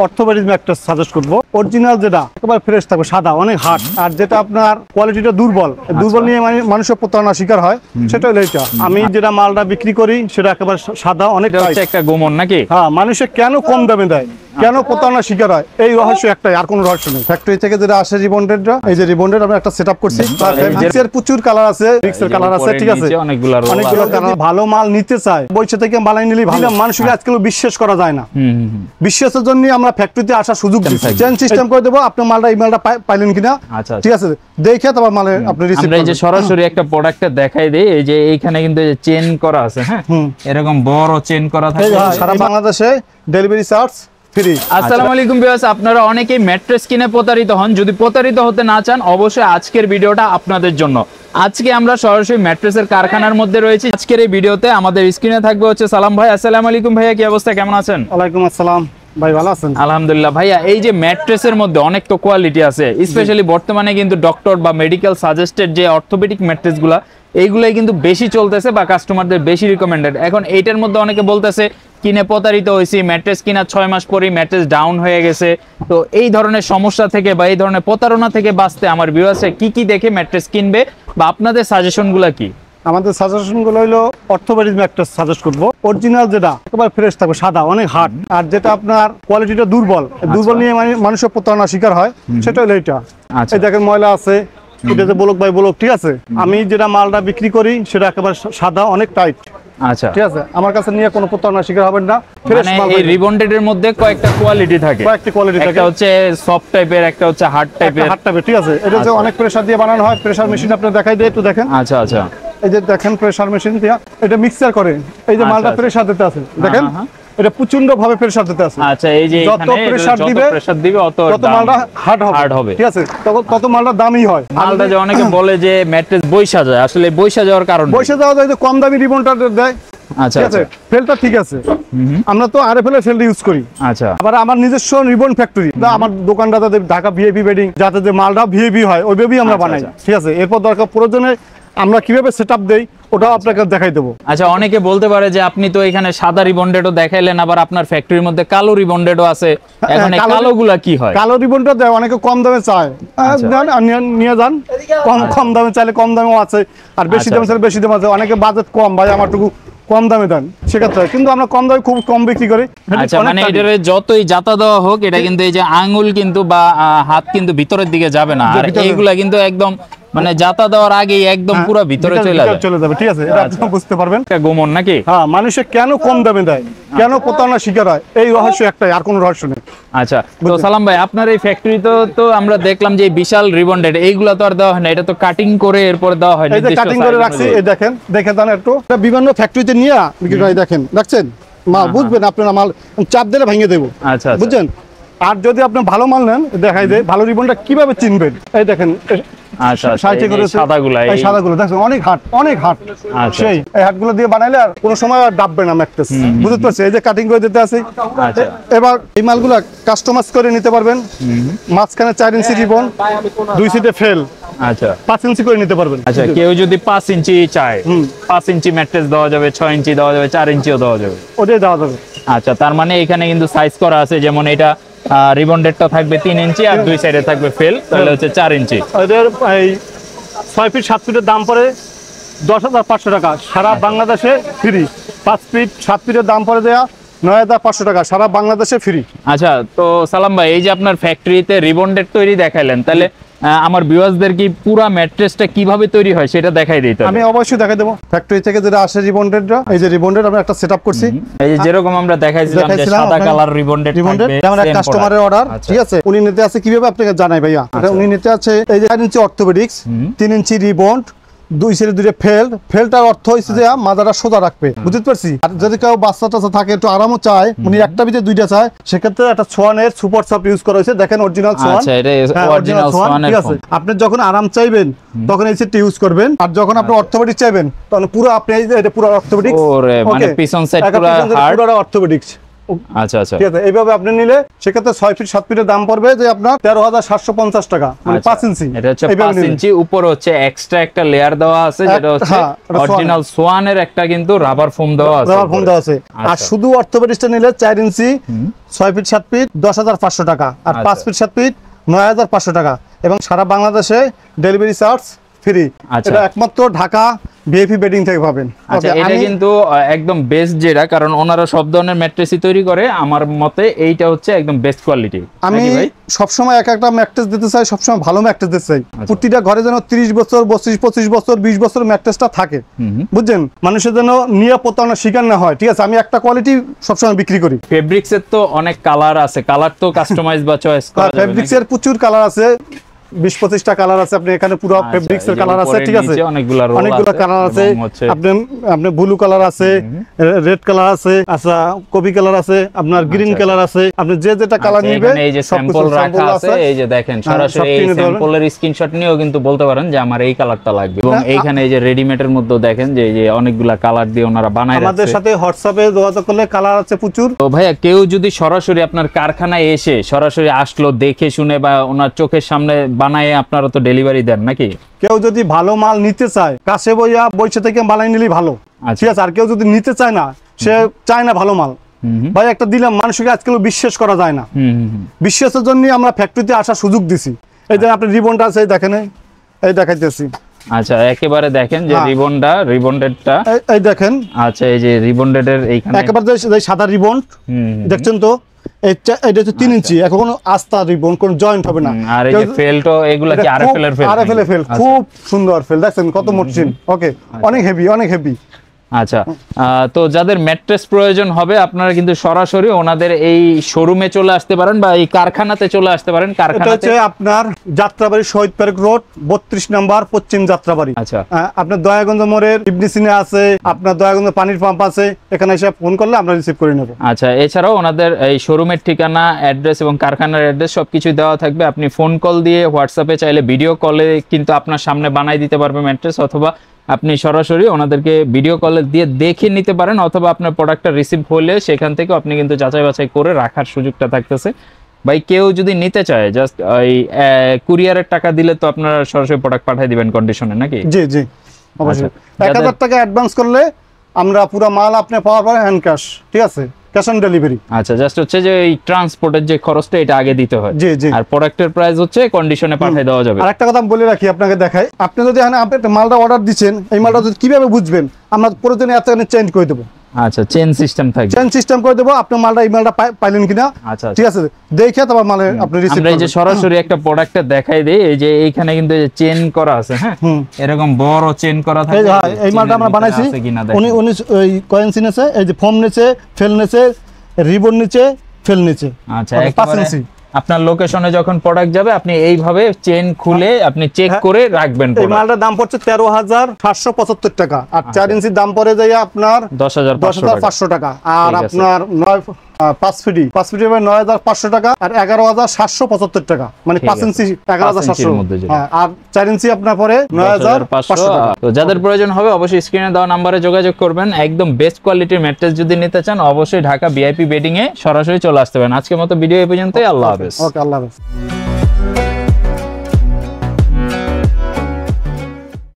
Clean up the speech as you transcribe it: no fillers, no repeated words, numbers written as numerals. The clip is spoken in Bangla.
অর্থোপেডিক ম্যাট্রেস সাজেস্ট করব। অরিজিনাল যেটা একেবারে ফ্রেশ থাকবে, সাদা, অনেক হার্ড। আর যেটা আপনার কোয়ালিটিটা দুর্বল, দুর্বল নিয়ে মানুষের প্রতারণার শিকার হয়, সেটা হলো এটা। আমি যেটা মালটা বিক্রি করি সেটা একেবারে সাদা, অনেক হচ্ছে একটা গোমন নাকি? হ্যাঁ, মানুষের কেন কম দামে দেয়, কেন প্রতারণার শিকার হয়, এই রহস্য একটাই, আর কোনো রহস্য নেই। ফ্যাক্টরি থেকে যেটা আসে রিবন্ডেডটা, এই যে রিবন্ডেড আমরা একটা সেটআপ করছি। ফেব্রিক্সের প্রচুর কালার আছে, ফেব্রিক্সের কালার আছে, ঠিক আছে, অনেকগুলো কালার। ভালো মাল নিতে চায় বইসা থেকে বানাই নিলে ভালো। মানুষকে আজকাল বিশ্বাস করা যায় না, বিশ্বাসের জন্য আমরা ফ্যাক্টরিতে আসার সুযোগ দিচ্ছি। চেঞ্জ সিস্টেম করে দেবো, আপনি মালটা এই মালটা পাইলেন কিনা, ঠিক আছে, দেখে তারপর মালে আপনি রিসিভ করবেন। আমরা এই যে সরাসরি একটা প্রোডাক্টটা দেখাই দেই, এই যে এইখানে কিন্তু এই যে চেন করা আছে, হ্যাঁ, এরকম বড় চেন করা থাকে। সারা বাংলাদেশে ডেলিভারি চার্জ ফ্রি। আসসালামু আলাইকুম ভিউয়ার্স, আপনারা অনেকেই ম্যাট্রেস কিনে প্রতারিত হন। যদি প্রতারিত হতে না চান, অবশ্যই আজকের ভিডিওটা আপনাদের জন্য। আজকে আমরা সরাসরি ম্যাট্রেসের কারখানার মধ্যে রয়েছি। আজকের এই ভিডিওতে আমাদের স্ক্রিনে থাকবে হচ্ছে সালাম ভাই। আসসালামু আলাইকুম ভাইয়া, কি অবস্থা, কেমন আছেন? ওয়ালাইকুম আসসালাম ভাই, ভালো আছেন? আলহামদুলিল্লাহ। ভাইয়া, এই যে ম্যাট্রেসের মধ্যে অনেক তো কোয়ালিটি আছে, স্পেশালি বর্তমানে কিন্তু ডক্টর বা মেডিকেল সাজেস্টেড যে অর্থোপেডিক ম্যাট্রেসগুলা, এইগুলাই কিন্তু বেশি চলতেছে বা কাস্টমারদের বেশি রিকমেন্ডেড। এখন এইটার মধ্যে অনেকে বলতেছে কিনে প্রতারিত হয়েছি, ম্যাট্রেস কিনা 6 মাস পরেই ম্যাট্রেস ডাউন হয়ে গেছে। তো এই ধরনের সমস্যা থেকে বা এই ধরনের প্রতারণা থেকে বাঁচতে আমার ভিউয়ার্সরা কি কি দেখে ম্যাট্রেস কিনবে বা আপনাদের সাজেশনগুলো কি? আমাদের সাজেশনগুলো হলো অর্থোপেডিক ম্যাট্রেস সাজেস্ট করব। অরিজিনাল যেটা একেবারে ফ্রেশ থাকবে, সাদা, অনেক হার্ড। আর যেটা আপনার কোয়ালিটিটা দুর্বল, দুর্বল নিয়ে মানুষের প্রতারণার শিকার হয়, সেটা হলো এটা। এই দেখেন ময়লা আছে, এটা যে ব্লক বাই ব্লক, ঠিক আছে। আমি যেটা মালটা বিক্রি করি সেটা একেবারে সাদা, অনেক টাইট। আচ্ছা, ঠিক আছে, আমার কাছে নিয়ে কোনো প্রতারণার শিকার হবেন না। মানে এই রিবন্ডেডের মধ্যে কয়েকটা কোয়ালিটি থাকে, কয়েকটা কোয়ালিটি থাকে। একটা হচ্ছে সফট টাইপের, একটা হচ্ছে হার্ড টাইপের। ঠিক আছে, এটা যে অনেক প্রেসার দিয়ে বানানো হয়। প্রেসার মেশিন আপনি দেখাই দেয়, একটু দেখেন। আচ্ছা আচ্ছা, এই যে দেখেন প্রেসার মেশিন দিয়ে এটা মিক্সার করে। এই যে মালটা প্রেসার দিতে আছে, দেখেন এটা প্রচন্ড ভাবে প্রেসার দিতে আছে। আচ্ছা, এই যে যত প্রেসার দিবে তত মালটা হার্ড হবে, ঠিক আছে, তত মালটা দামি হয়। মালটা যে অনেকে বলে যে ম্যাট্রেস বইসা যায়, আসলে বইসা যাওয়ার কারণ, বইসা যাওয়া যায় যে কম দামি রিবনটা দেয়। আচ্ছা ঠিক আছে, ফেলটা ঠিক আছে, আমরা তো আরএফএল এর ফেল ইউজ করি। আচ্ছা, আবার আমার নিজস্ব রিবন ফ্যাক্টরি, আমার দোকানটা যাতে ঢাকা ভিআইপি বেডিং, যাতে যে মালটা ভিআইপি হয় ওইভাবেই আমরা বানাই, ঠিক আছে। এরপর দরকার প্রয়োজনে আমরা কিভাবে সেটআপ দেই ওটাও আপনাকে দেখাই দেবো। আচ্ছা, অনেকে বলতে পারে যে আপনি তো এখানে সাদা রিবন্ডেডও দেখাইলেন, আবার আপনার ফ্যাক্টরির মধ্যে কালো রিবন্ডেডও আছে। এখন এই কালোগুলা কি হয়? কালো রিবনটা দেয় অনেকে কম দামে চায়, নিয়ে যান। কম দামে চাইলে কম দামেও আছে, আর বেশি দামে চাইলে বেশি দামে আছে। অনেকে বাজেট কম, ভাই আমারটুকু কম দামে দেন, সেক্ষেত্রে কিন্তু আমরা কম দামে খুব কম বিক্রি করি। আচ্ছা, মানে এটারে যতই জাতা দেওয়া হোক, এটা কিন্তু এই যে আঙ্গুল কিন্তু বা হাত কিন্তু ভিতরের দিকে যাবে না, আর এইগুলা কিন্তু একদম মানে জাতা দেওয়ার আগেই একদম পুরো ভিতরে চলে যাবে, ঠিক আছে। এটা আপনি বুঝতে পারবেন গোমন নাকি? হ্যাঁ, মানুষে কেন কম দামে দেয়, কেন প্রতারণার শিকার হয়, এই রহস্য একটাই, আর কোনো রহস্য নেই। আচ্ছা, তো সালাম ভাই, আপনার এই ফ্যাক্টরি তো আমরা দেখলাম যে বিশাল রিবন্ডেড, এইগুলা তো আর দেওয়া হয় না, এটা তো কাটিং করে এরপর দেওয়া হয়। এই যে কাটিং করে রাখছি, এই দেখেন, দেখে দেন একটু। বিভিন্ন ফ্যাক্টরিতে নিয়ে বিক্রি করে, দেখেন, দেখছেন মাল, বুঝবেন আপনারা মাল চাপ দিলে ভেঙে দেবো, আচ্ছা, বুঝছেন। আর যদি আপনি ভালো মাল নেন, দেখাই দেয় ভালো রিবনটা কিভাবে চিনবেন। এই দেখেন, আচ্ছা, সাদাগুলো দেখছেন অনেক হার্ড, অনেক হার্ড। সেই এই হার্ডগুলো দিয়ে বানাইলে আর কোনো সময় আর ডাববে না ম্যাট্রেস, বুঝতে পারছেন। এই যে কাটিং করে দিতে আছে। এবার এই মালগুলো কাস্টমাইজ করে নিতে পারবেন। মাঝখানে 4 ইঞ্চি রিবন, 2 সিটে ফেল, আচ্ছা 5 ইঞ্চি করে নিতে পারবেন। আচ্ছা, কেউ যদি 5 ইঞ্চি চায়, 5 ইঞ্চি ম্যাট্রেস দেওয়া যাবে, 6 ইঞ্চি দেওয়া যাবে, 4 ইঞ্চিও দেওয়া যাবে, ওটাই দেওয়া যাবে। আচ্ছা, তার মানে এখানে কিন্তু সাইজ করা আছে, যেমন এটা রিবন্ডেডটা থাকবে 3 ইঞ্চি আর 2 সাইডে থাকবে ফেল, তাহলে হচ্ছে 4 ইঞ্চি। ওদের এই 6 ফিট 7 ফিটের দাম পড়ে 10,500 টাকা, সারা বাংলাদেশে ফ্রি। 5 ফিট 7 ফিটের দাম পড়ে দেয়া 9,500 টাকা, সারা বাংলাদেশে ফ্রি। আচ্ছা, তো সালাম ভাই, এই যে আপনার ফ্যাক্টরিতে রিবন্ডেড তৈরি দেখাইলেন, তাহলে আমার ভিউয়ার্সদের কি পুরা ম্যাট্রেসটা কিভাবে তৈরি হয় সেটা দেখাই দিতে হবে? আমি অবশ্যই দেখাই দেবো। ফ্যাক্টরি থেকে যেটা আসে রিবন্ডেডটা, এই যে রিবন্ডেড আমরা একটা সেটআপ করছি। এই যে যেরকম আমরা দেখাইছিলাম যে সাদা কালার রিবন্ডেড থাকবে, যেমন একটা কাস্টমারের অর্ডার, ঠিক আছে। উনি নিতে আছে কিভাবে আপনাকে জানাই ভাইয়া। উনি নিতে আছে এই যে 4 ইঞ্চি অর্থোপেডিক্স, 3 ইঞ্চি রিবন্ড, 2 সাইডে 2টা ফেলটার অর্থ হচ্ছে যে মাদাটা সোজা রাখবে, বুঝতে পারছি। আর যদি কেউ বাচ্চা টাচ্চা থাকে, একটু আরামও চায়, উনি একটা ভিতরে 2টা চায়, সেক্ষেত্রে একটা সোয়ানের সুপার সফট ইউজ করা হয়েছে। দেখেন অরিজিনাল সোয়ান, আচ্ছা, এটা অরিজিনাল সোয়ান, ঠিক আছে। আপনি যখন আরাম চাইবেন তখন এই সেটটি ইউজ করবেন, আর যখন আপনি অর্থোপেডিক চাইবেন তখন পুরো আপনি এটা পুরো অর্থোপেডিক্স, ওরে মানে পিছন সাইড পুরো হার্ড, পুরো অর্থোপেডিক্স, আচ্ছা আচ্ছা ঠিক আছে, এইভাবে আপনি নিলে সেক্ষেত্রে 6 ফিট 7 ফিটের দাম পড়বে যে আপনার 13,750 টাকা, মানে 5 ইঞ্চি। এটা হচ্ছে 5 ইঞ্চি, উপর হচ্ছে এক্সট্রা একটা লেয়ার দেওয়া আছে যেটা হচ্ছে অরিজিনাল সোয়ানের একটা কিন্তু রাবার ফোম দেওয়া আছে, রাবার ফোম দেওয়া আছে। আর শুধু অর্থোপেডিক্সটা নিলে 4 ইঞ্চি 6 ফিট 7 ফিট 10,500 টাকা, আর 5 ফিট 7 ফিট 9,500 টাকা, এবং সারা বাংলাদেশে ডেলিভারি চার্জ ফ্রি। এটা একমাত্র ঢাকা ভিআইপি বেডিং থেকে পাবেন। আচ্ছা, এটা কিন্তু একদম বেস্ট যেটা, কারণ ওনারা সব ধরনের ম্যাট্রেসই তৈরি করে, আমার মতে এইটা হচ্ছে একদম বেস্ট কোয়ালিটি। আমি সবসময় একটা ম্যাট্রেস দিতে চাই, সবসময় ভালো ম্যাট্রেস দিতে চাই। প্রতিটা ঘরে যেন 30 বছর 25 বছর 20 বছর ম্যাট্রেসটা থাকে, বুঝছেন, মানুষের যেন নিয়ে প্রতারণার শিকার না হয়। ঠিক আছে, আমি একটা কোয়ালিটি সবসময় বিক্রি করি। ফেব্রিক্সের তো অনেক কালার আছে, কালার তো কাস্টমাইজ বা চয়েস করা যাবে। ফেব্রিক্সের প্রচুর কালার আছে, 20-25টা কালার আছে। আপনি এখানে পুরো ফেব্রিক্সের কালার আছে, ঠিক আছে, অনেকগুলো কালার আছে। আপনি ব্লু কালার আছে, রেড কালার আছে, আচ্ছা কপি কালার আছে, আপনার গ্রিন কালার আছে। আপনি যে যেটা কালার নেবেন, এই যে স্যাম্পল রাখা আছে, এই যে দেখেন সরাসরি এই স্যাম্পলের স্ক্রিনশট নিয়েও কিন্তু বলতে পারেন যে আমার এই কালারটা লাগবে। এবং এইখানে এই যে রেডিমেডের মধ্যে দেখেন যে এই যে অনেকগুলা কালার দিয়ে ওনারা বানায় রাখছে। আমাদের সাথে হোয়াটসঅ্যাপে যোগাযোগ করলে কালার আছে প্রচুর। তো ভাইয়া, কেউ যদি সরাসরি আপনার কারখানায় এসে সরাসরি আসলো, দেখে শুনে বা ওনার চোখের সামনে বানায়, আপনারা তো ডেলিভারি দেন নাকি? কেউ যদি ভালো মাল নিতে চায়, কাছে বইসা থেকে বানাই নিলেই ভালো, ঠিক আছে। আর কেউ যদি নিতে চায় না, সে চায় না ভালো মাল, ভাই একটা দিলাম, মানুষকে আজকাল বিশ্বাস করা যায় না। বিশ্বাসের জন্য আমরা ফ্যাক্টরিতে আসার সুযোগ দিছি। এই যে আপনি রিবনটা আছে, এই দেখেন, এই দেখাইতেছি। আচ্ছা, একেবারে দেখেন যে রিবনডেডটা এই দেখেন। আচ্ছা, এই যে রিবনডেডের এইখানে একেবারে যে সাদা রিবন দেখছেন তো, এটা হচ্ছে 3 ইঞ্চি, এখন আস্থা রিবন, কোন জয়েন্ট হবে না। আর এই যে ফেলটো, এগুলা কি আরএফএল এর ফেল? আরএফএল এর ফেল, খুব সুন্দর ফেল, দেখছেন কত মসৃণ। ওকে, অনেক হেভি, অনেক হেভি। আচ্ছা, তো যাদের ম্যাট্রেস প্রয়োজন হবে, আপনারা কিন্তু সরাসরি ওনাদের এই শোরুমে চলে আসতে পারেন বা এই কারখানাতে চলে আসতে পারেন। কারখানাতে হচ্ছে আপনার যাত্রাবাড়ি শহীদ পার্ক রোড 32 নম্বর পশ্চিম যাত্রাবাড়ি। আচ্ছা, আপনার দয়াগঞ্জ মোড়ের ইবনি সিনে আছে, আপনার দয়াগঞ্জ পানির পাম্প আছে, এখানে এসে ফোন করলে আমরা রিসিভ করে নেব। আচ্ছা, এছাড়াও ওনাদের এই শোরুমের ঠিকানা, অ্যাড্রেস এবং কারখানার অ্যাড্রেস সবকিছু দেওয়া থাকবে। আপনি ফোন কল দিয়ে, হোয়াটসঅ্যাপে চাইলে ভিডিও কলে কিন্তু আপনার সামনে বানাই দিতে পারবে ম্যাট্রেস, অথবা আপনি সরাসরি ওনাদেরকে ভিডিও কলে দিয়ে দেখে নিতে পারেন, অথবা আপনার প্রোডাক্টটা রিসিভ হলে সেখান থেকে আপনি কিন্তু যাচাই বাছাই করে রাখার সুযোগটা থাকতেছে। ভাই, কেউ যদি নিতে চায়, জাস্ট ওই কুরিয়ারের টাকা দিলে তো আপনারা সরাসরি প্রোডাক্ট পাঠিয়ে দিবেন কন্ডিশনে নাকি? জি জি, অবশ্যই। 1000 টাকা অ্যাডভান্স করলে আমরা পুরো মাল আপনি পাওয়ার পরে হ্যান্ড ক্যাশ, ঠিক আছে, ক্যাশ অন ডেলিভারি। আচ্ছা, জাস্ট হচ্ছে যে এই ট্রান্সপোর্টের যে খরচটা, এটা আগে দিতে হয়। জি জি। আর প্রোডাক্টের প্রাইস হচ্ছে কন্ডিশনে পাঠিয়ে দেওয়া যাবে। আর একটা কথা আমি বলে রাখি, আপনাকে দেখাই, আপনি যদি এখানে আপনি মালটা অর্ডার দিচ্ছেন, এই মালটা যদি কিভাবে বুঝবেন, আমরা প্রয়োজনে এতখানি চেঞ্জ করে দেবো। আচ্ছা, চেন সিস্টেম থাকবে, চেন সিস্টেম করে দেবো। আপনি মালটা এই মালটা পাইলেন কিনা, আচ্ছা ঠিক আছে, দেখে তারপর মালে আপনি রিসিভ করবেন। আমরা এই যে সরাসরি একটা প্রোডাক্টটা দেখাই দেই, এই যে এইখানে কিন্তু এই যে চেন করা আছে, হ্যাঁ, এরকম বড় চেন করা থাকে। এই মালটা আমরা বানাইছি, উনি ওই কয়েন নিয়েছে, এই যে ফোম নিচে, ফেল নিচে, রিবন নিচে, ফেল নিচে। আচ্ছা, একেবারে আপনার লোকেশনে যখন প্রোডাক্ট যাবে, আপনি এইভাবে চেন খুলে আপনি চেক করে রাখবেন। এই মালটার দাম পড়ছে 13,775 টাকা, আর 4 ইঞ্চির দাম পড়ে যায় আপনার 10,500 টাকা, আর আপনার 5 ফিট 9,500 টাকা, আর 11,775 টাকা, মানে 5 ইঞ্চি 11,700, আর 4 ইঞ্চি আপনার পরে 9,500 টাকা। তো যাদের প্রয়োজন হবে অবশ্যই স্ক্রিনে দেওয়া নাম্বারে যোগাযোগ করবেন। একদম বেস্ট কোয়ালিটির ম্যাট্রেস যদি নিতে চান, অবশ্যই ঢাকা ভিআইপি বেডিং এ সরাসরি চলে আসতে পারেন। আজকের মতো ভিডিও এই পর্যন্তই। আল্লাহ হাফেজ। ওকে, আল্লাহ হাফেজ।